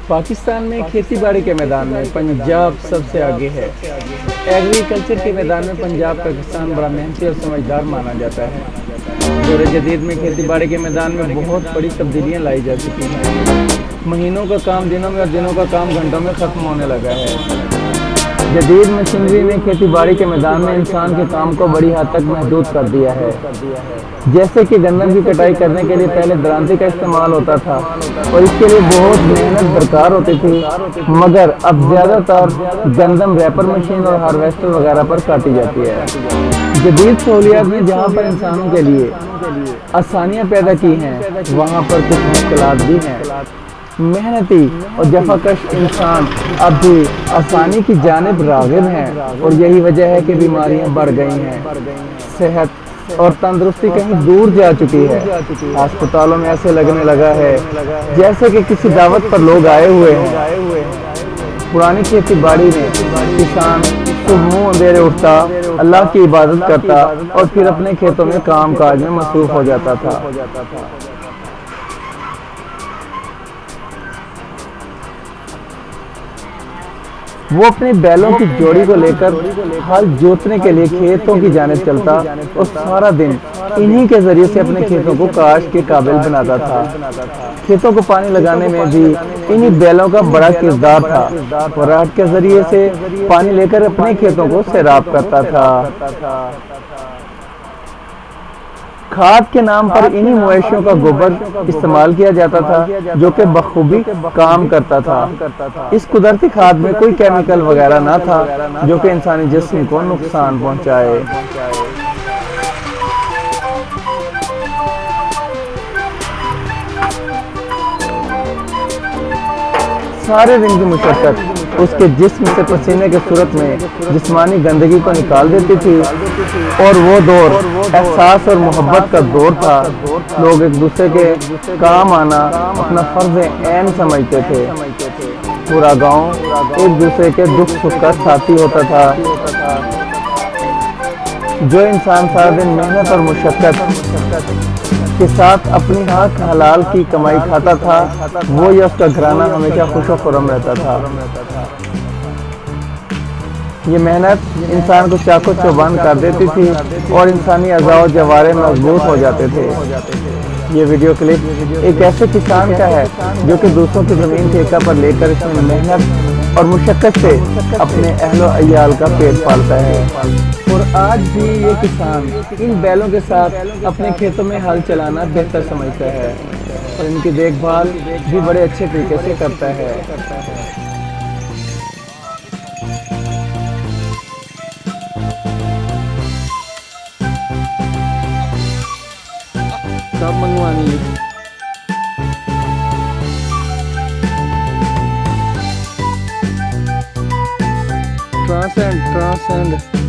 پاکستان میں کھیتی باڑی کے میدان میں پنجاب سب سے آگے ہے۔ ایگریکلچر کے میدان میں پنجاب کا کسان بڑا محنتی اور سمجھدار مانا جاتا ہے۔ دور جدید میں کھیتی باڑی کے میدان میں بہت بڑی تبدیلیاں لائی جا چکی ہیں۔ مہینوں کا کام دنوں میں اور دنوں کا کام گھنٹوں میں ختم ہونے لگا ہے۔ جدید مشینری نے کھیتی باڑی کے میدان میں انسان کے کام کو بڑی حد تک محدود کر دیا ہے۔ جیسے کہ گندم کی کٹائی کرنے کے لیے پہلے درانتے کا استعمال ہوتا تھا اور اس کے لیے بہت محنت درکار ہوتی تھی، مگر اب زیادہ تر گندم ریپر مشین اور ہارویسٹر وغیرہ پر کاٹی جاتی ہے۔ جدید سہولیات نے جہاں پر انسانوں کے لیے آسانیاں پیدا کی ہیں، وہاں پر کچھ مشکلات بھی ہیں۔ محنتی اور جفاکش انسان اب بھی آسانی کی جانب راغب ہیں اور یہی وجہ ہے کہ بیماریاں بڑھ گئی ہیں۔ صحت اور تندرستی کہیں دور جا چکی ہے۔ ہسپتالوں میں ایسے لگنے لگا ہے جیسے کہ کسی دعوت پر لوگ آئے ہوئے ہیں۔ پرانی کھیتی باڑی میں کسان صبح منہ اندھیرے اٹھتا، اللہ کی عبادت کرتا اور پھر اپنے کھیتوں میں کام کاج میں مصروف ہو جاتا تھا۔ وہ اپنے بیلوں کی جوڑی کو لے کر ہل جوتنے کے لیے کھیتوں کی جانب چلتا اور سارا دن انہی کے ذریعے سے اپنے کھیتوں کو کاشت کے قابل بناتا تھا۔ کھیتوں کو پانی لگانے میں بھی انہی بیلوں کا بڑا کردار تھا۔ وراٹ کے ذریعے سے پانی لے کر اپنے کھیتوں کو سیراب کرتا تھا۔ کھاد کے نام پر انہی مویشیوں کا گوبر استعمال کیا جاتا تھا جو کہ بخوبی کام کرتا تھا۔ اس قدرتی کھاد میں کوئی کیمیکل وغیرہ نہ تھا جو کہ انسانی جسم کو نقصان پہنچائے۔ سارے دن کی مشقت اس کے جسم سے پسینے کے صورت میں جسمانی گندگی کو نکال دیتی تھی اور وہ دور احساس اور محبت کا دور تھا۔ لوگ ایک دوسرے کے کام آنا اپنا فرض عین سمجھتے تھے۔ پورا گاؤں ایک دوسرے کے دکھ سکھ کا ساتھی ہوتا تھا۔ جو انسان سارا دن محنت اور مشقت کے ساتھ اپنی حق حلال کی کمائی کھاتا تھا، وہ یا اس کا گھرانہ ہمیشہ خوش و خرم رہتا تھا۔ یہ محنت انسان کو چاق و چوبند کر دیتی تھی اور انسانی اعضاء و جوارح مضبوط ہو جاتے تھے۔ یہ ویڈیو کلپ ایک ایسے کسان کا ہے جو کہ دوسروں کی زمین ٹھیکہ پر لے کر اس میں محنت اور مشقت سے اپنے اہل و عیال کا پیٹ پالتا ہے۔ اور آج بھی یہ کسان ان بیلوں کے ساتھ اپنے کھیتوں میں ہل چلانا بہتر سمجھتا ہے اور ان کی دیکھ بھال بھی بڑے اچھے طریقے سے کرتا ہے۔ کب منگوانی ٹرانسینڈ